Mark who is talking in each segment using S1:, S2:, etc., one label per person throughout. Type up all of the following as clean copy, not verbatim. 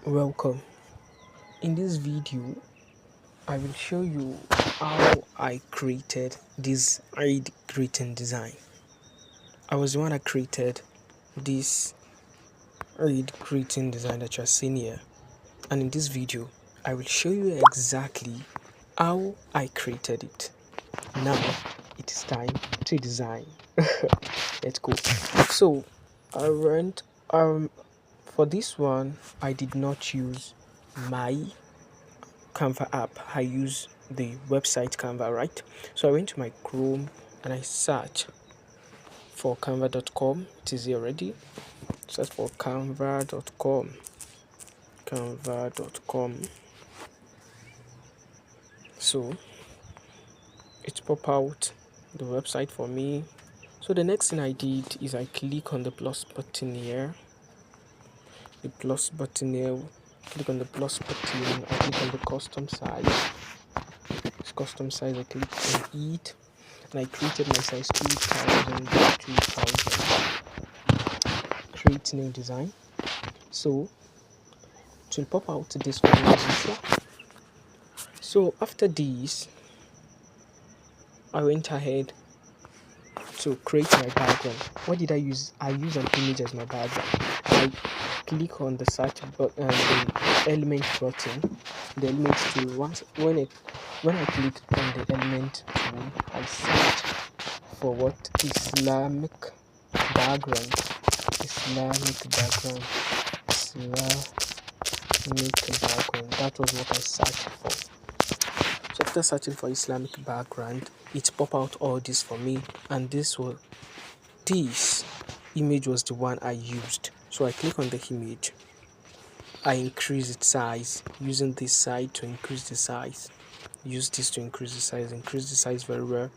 S1: Welcome. In this video, I will show you how I created this ID greeting design. I was the one that created this ID greeting design that you're seeing here. And in this video, I will show you exactly how I created it. Now, it is time to design. Let's go. So, I went, for this one, I did not use my Canva app. I use the website Canva, right? So I went to my Chrome and I searched for canva.com. It is here already. Search for canva.com. Canva.com. So it pop out the website for me. So the next thing I did is I click on the plus button here. The plus button here. Click on the plus button. I click on the custom size. Custom size. I click on it. And I created my size 2000 by 2000. Create new design. So it will pop out this for me as usual. So after this, I went ahead to create my background. What did I use? I used an image as my background. I click on the search button, the element button, the element tool. When I click on the element tool, I search for what Islamic background. Islamic background. That was what I searched for. So after searching for Islamic background, it pop out all this for me, and this image was the one I used. So I click on the image. I increase its size using this side to increase the size. Use this to increase the size. Increase the size very well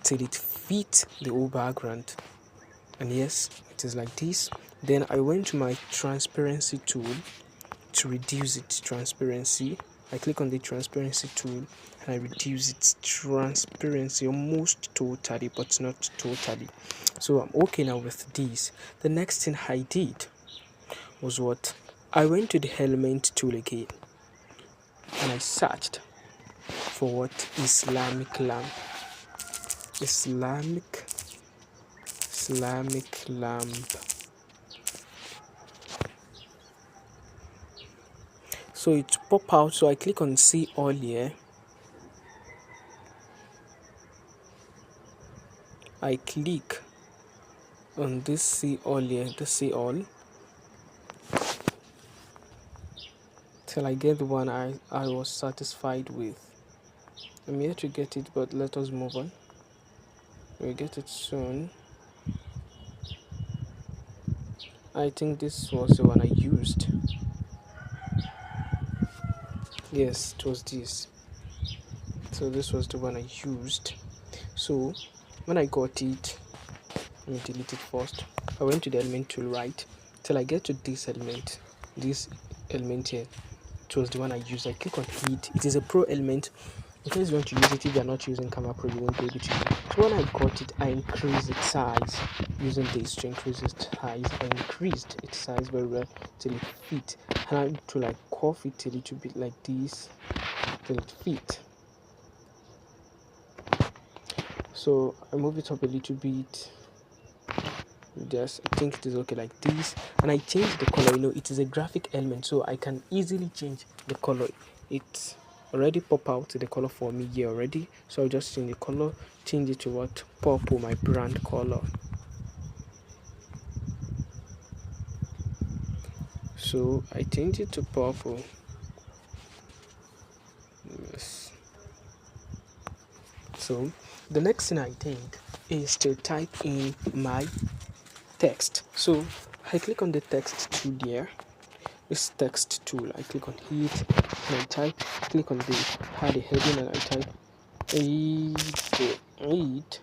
S1: till it fits the whole background. And yes, it is like this. Then I went to my transparency tool to reduce its transparency. I click on the transparency tool and I reduce its transparency almost totally, but not totally. So I'm okay now with this. The next thing I did was what? I went to the element tool again and I searched for what? Islamic lamp. Islamic lamp. So it pop out. So I click on see all here. I click on this see all here, the see all, till I get the one I was satisfied with. I'm here to get it, but let us move on. We'll get it soon. I think this was the one I used. Yes, it was this. So this was the one I used. So when I got it, let me delete it first. I went to the element tool right till I get to this element here. It was the one I used. I click on it. It is a pro element. In case you want to use it, if you are not using Camera Pro, you won't be able to use it. So when I got it, I increased its size using this to increase its size. I increased its size very well till it fit. And I had to like curve it a little bit like this till it fit. So I move it up a little bit. Just I think it is okay like this, and I change the color. It is a graphic element, so I can easily change the color. It's already pop out the color for me here already, so I'll just change the color, change it to what? Purple, my brand color. So I change it to purple. Yes. So the next thing I did is to type in my text. So I click on the text tool there. This text tool, I click on it and I click on the heading and I type Eid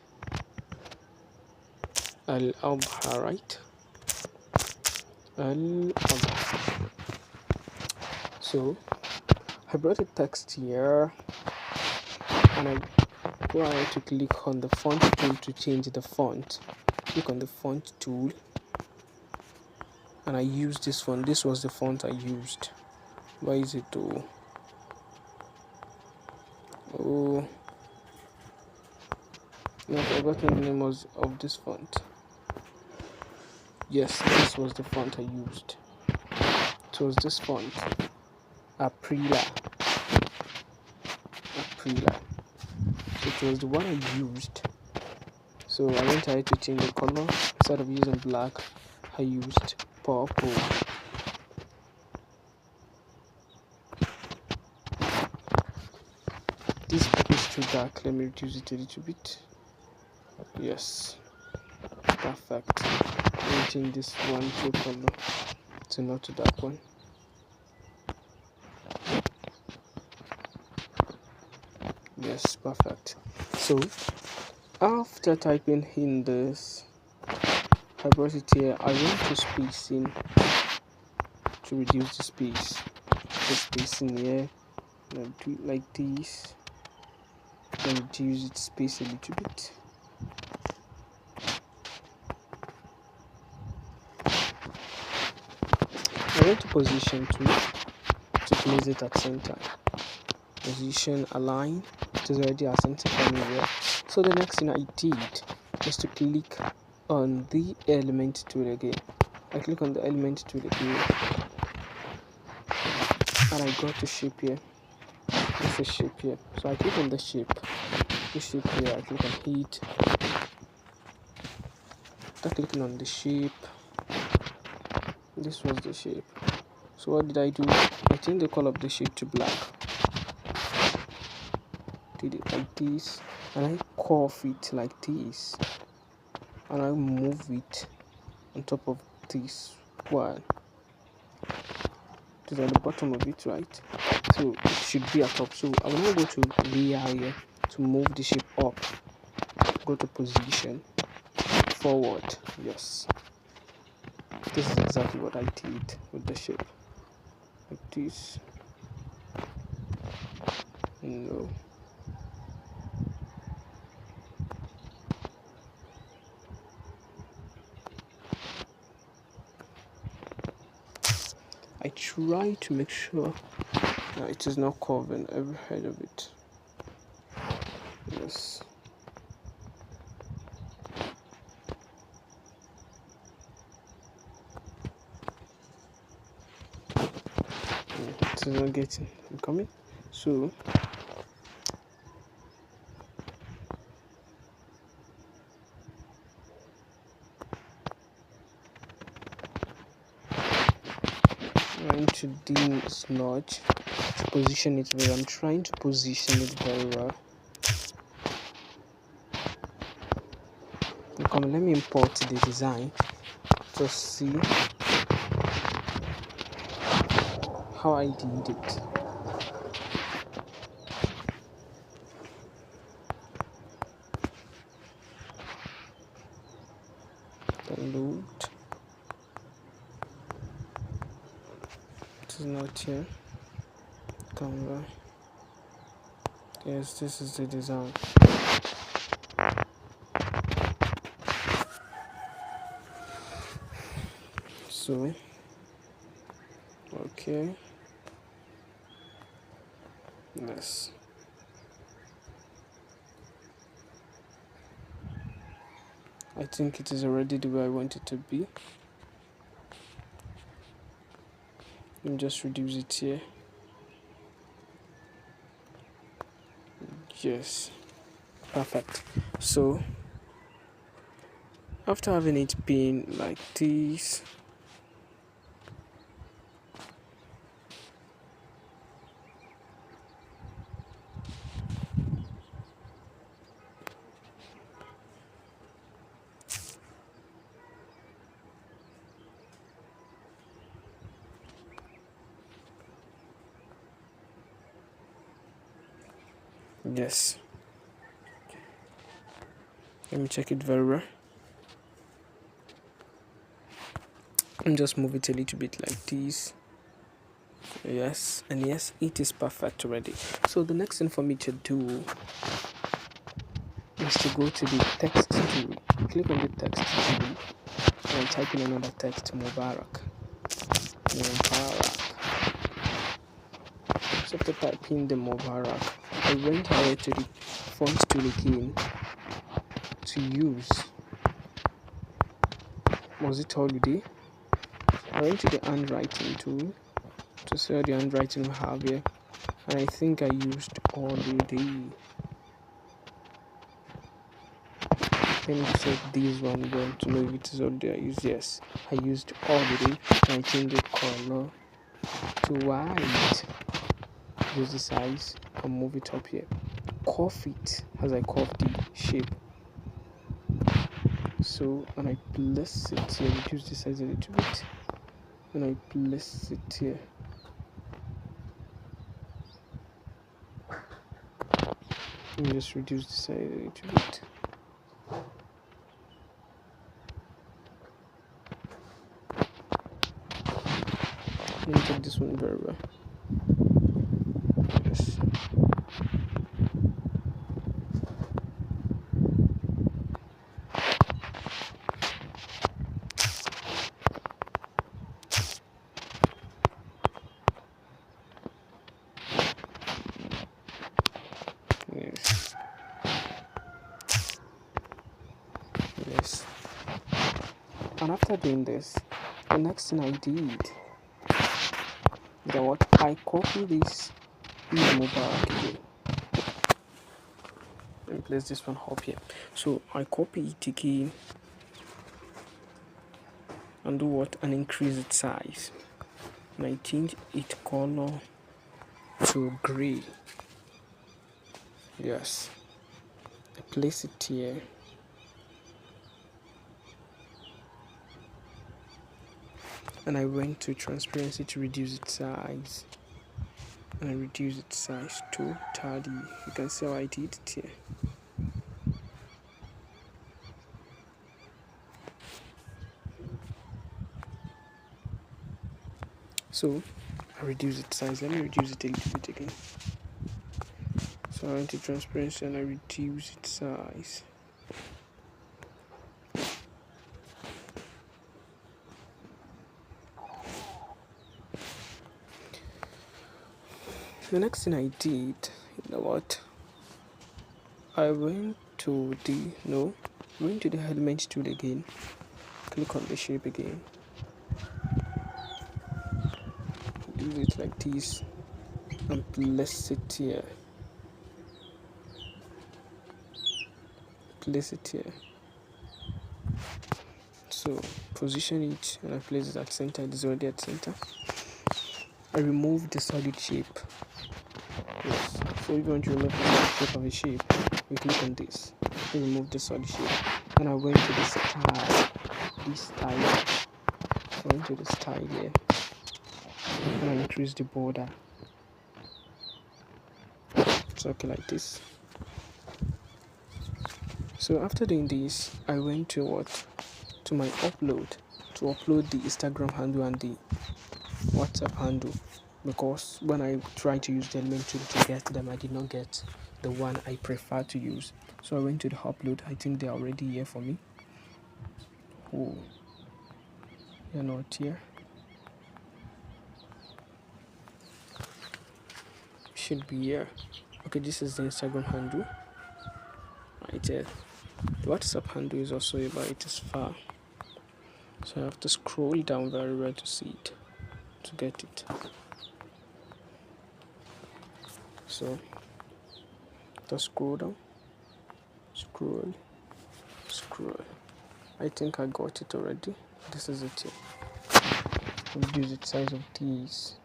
S1: al-Adha, right? Al-Adha. So I brought the text here and I go ahead to click on the font tool to change the font. Click on the font tool and I used this font. This was the font I used. Why is it though? Oh, no, I've forgotten the name of this font. Yes, this was the font I used. It was this font, Aprila. So it was the one I used. So I went ahead to change the color. Instead of using black, I used purple. This purple is too dark. Let me reduce it a little bit. Yes, perfect. Let me change this one to color to not too dark one. Yes, perfect. So after typing in this, I brought it here. I went to spacing to reduce the space. The spacing here, and I do it like this. Then reduce its space a little bit. I went to position to place it at center. Position align. It is already at center for me here. So the next thing I did is to click on the element tool again. I click on the element tool again, and I got the shape here. It's a shape here. So I click on the shape. The shape here. I click on it. After clicking on the shape, this was the shape. So what did I do? I changed the color of the shape to black. Did it like this, and I curve it like this, and I move it on top of this one. It is at the bottom of it, right? So it should be at top. So I will now go to layer here to move the shape up. Go to position, forward. Yes, this is exactly what I did with the shape. Like this. No. I try to make sure it is not covering every head of it. Yes. It is not getting coming. So I'm trying to de-smudge to position it well. I'm trying to position it very well. Come, let me import the design to see how I did it. Download. It is not here. Canva. Yes, this is the design. So, okay. Yes. I think it is already the way I want it to be. Let me just reduce it here. Yes, perfect. So after having it been like this, yes, let me check it very well. And just move it a little bit like this. Yes, and yes, it is perfect already. So the next thing for me to do is to go to the text tool. Click on the text tool and type in another text, Mubarak. Mubarak. So after typing the Mubarak, I went ahead to the font tool again to use. Was it holiday? I went to the handwriting tool to see how the handwriting we have here, and I think I used holiday. Let me check this one again to know if it is holiday I used. Yes, I used holiday, and I changed the color to white. Use the size and move it up here. Curve it as I curve the shape. So, and I place it here, reduce the size a little bit, and I place it here. Let me just reduce the size a little bit. Let me take this one very well. Yes. Yes. Yes. And after doing this, the next thing I did is that what I copy this Mubarak again. Let me place this one up here. So I copy it again and do what? And increase its size. And I change its color to gray. Yes. I place it here. And I went to transparency to reduce its size. And I reduce its size to 30. You can see how I did it here. So I reduce its size. Let me reduce it a little bit again. So I went to transparency and I reduce its size. The next thing I did, you know what? I went to the element tool again. Click on the shape again. Do it like this and place it here. Place it here. So position it and I place it at center. It is already at center. I remove the solid shape. Yes. So if you want to remove the solid shape of a shape, you click on this. You remove the solid shape. And I went to the style. This style. So I went to the style here. And I increase the border. Something like this. So after doing this, I went to what? To my upload. To upload the Instagram handle and the WhatsApp handle. Because when I tried to use the element tool to get them, I did not get the one I prefer to use. So I went to the upload. I think they're already here for me. Oh, they're not here. Should be here. Okay, this is the Instagram handle. Right there. The WhatsApp handle is also here, but it is far. So I have to scroll down very well to see it, to get it. So just scroll down, scroll. I think I got it already. This is it here. Reduce the size of these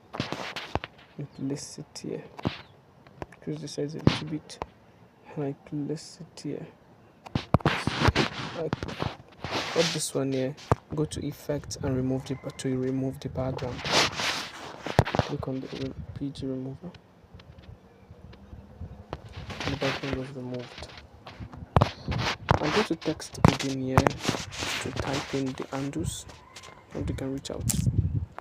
S1: and place it here. Increase the size a little bit and I place it here. I got this one here. Go to effect and remove the background. Click on the PG remover. The background was removed. I'm going to text again here to type in the handles and they can reach out.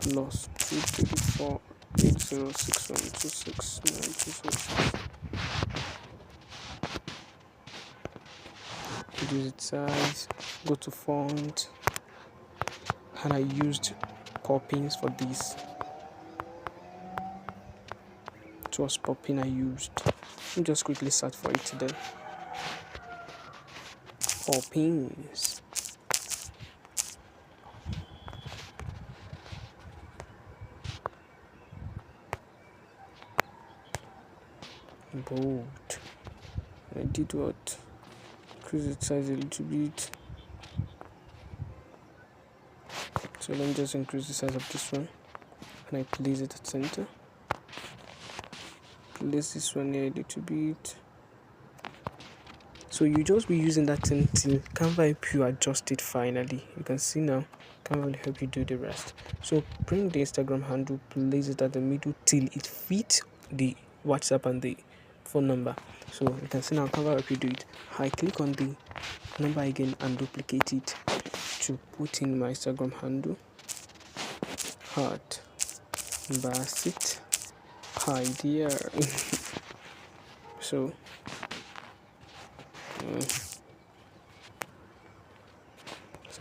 S1: +234 8061269206. Reduce its size, go to font, and I used poppins for this. It was popping I used. Let me just quickly search for it then. Poppins. Bold. I did what? Increase its size a little bit. So let me just increase the size of this one, and I place it at center. Place this one here a little bit. So you just be using that thing till Canva help you adjust it finally. You can see now Canva will help you do the rest. So bring the Instagram handle, place it at the middle till it fits the WhatsApp and the phone number. So you can see now Canva help you do it. I click on the number again and duplicate it to put in my Instagram handle. Heart Basit idea. So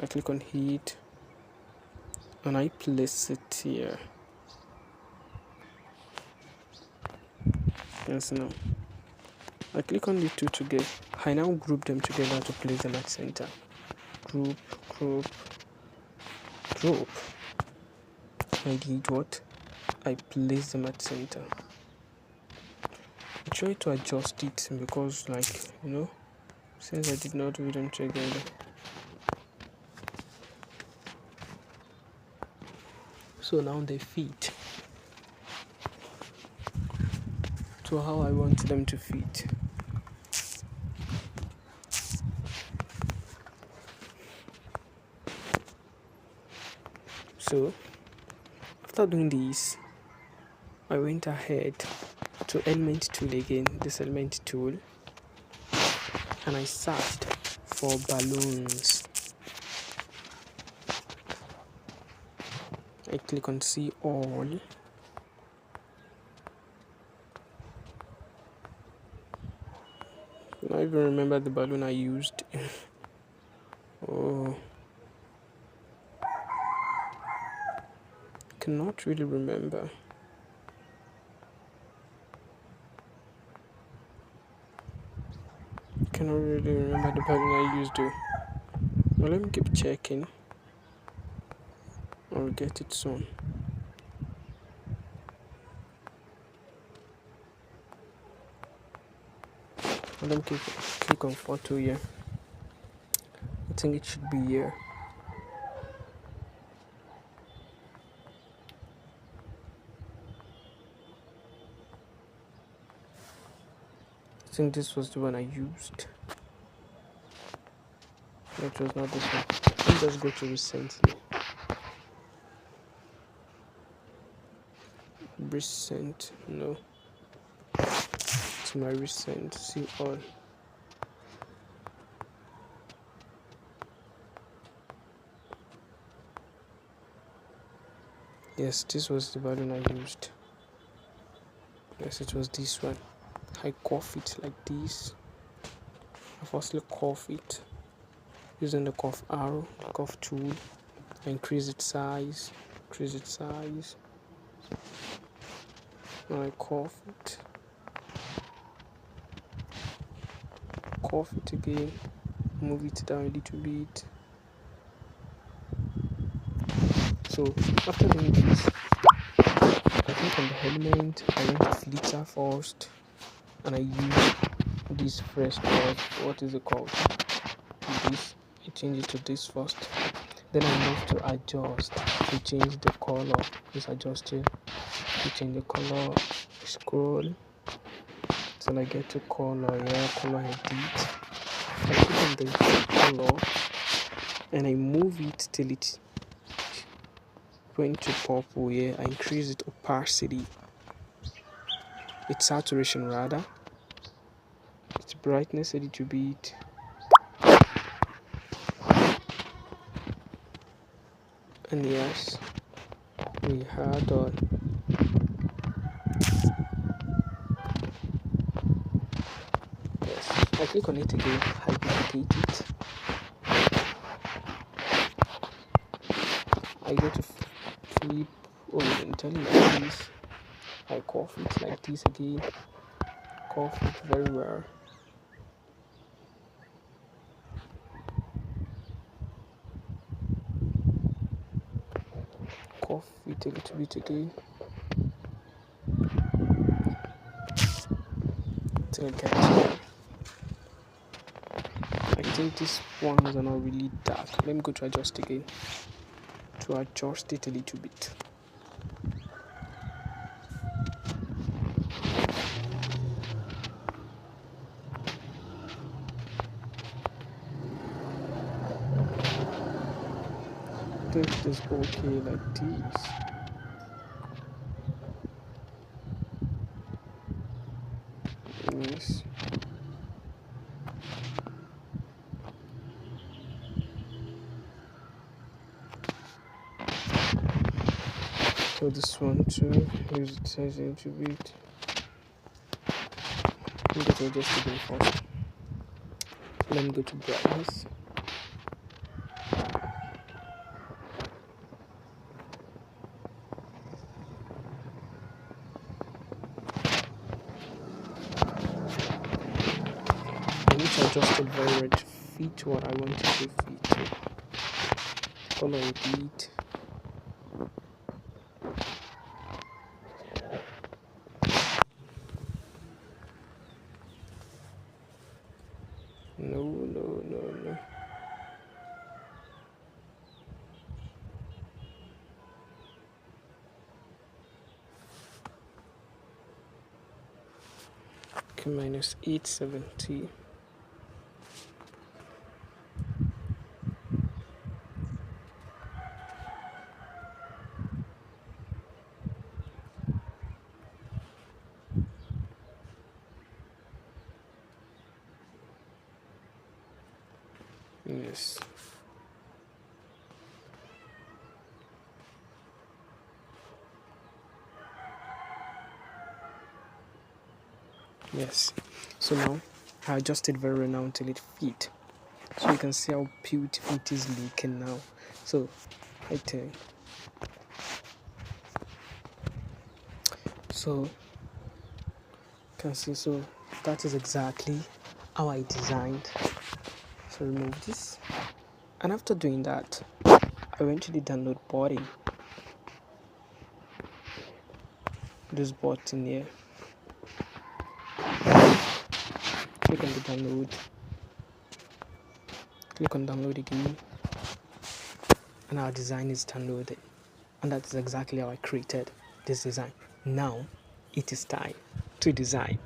S1: I click on it and I place it here. Yes, now I click on the two together. I now group them together to place them at center. Group. I did what? I place them at center. I try to adjust it because, since I did not do them together. So now they fit to how I want them to fit. So after doing this, I went ahead to element tool again, this element tool, and I searched for balloons. I click on see all. I don't even remember the balloon I used. Oh, cannot really remember. Cannot really remember the balloon I used though. Well, let me keep checking. I'll get it soon. Well, let me click on photo here. I think it should be here. I think this was the one I used. It was not this one. Let me just go to recently. Recent, no. It's my recent, see all. Yes, this was the balloon I used. Yes, it was this one. I curve it like this. I firstly curve it using the curve arrow, the curve tool. I increase its size, and I curve it again, move it down a little bit. So after doing this, I click on the element. I went to flitter first, and I use this fresh curve. What is it called? This. I change it to this first. Then I move to adjust to change the color. Just adjust it to change the color. Scroll till I get to color. Yeah, color edit. I click on the color and I move it till it went to purple. Yeah, I increase its opacity, its saturation rather, its brightness a little bit. And yes, we had on. Yes, I click on it again, I duplicate it. I go to flip. Oh, you can tell it like this. I cough it like this again. Cough it very well. Cough it a little bit again. Till it gets here. I think these ones are not really dark. Let me go to adjust again. To adjust it a little bit. Take this okay like this. Yes. So this one too, use it size a little bit. I'm going to adjust again first. Let me go to brightness. I need to adjust it very right to fit what I want it to fit. Color a bit. No. Okay, minus 870. Yes. Yes. So now I adjust it very well now until it fit. So you can see how beautiful it is looking now. So I tell you. So you can see, so that is exactly how I designed. So remove this. And after doing that, I went to the download button. This button here. Click on the download. Click on download again. And our design is downloaded. And that is exactly how I created this design. Now it is time to design.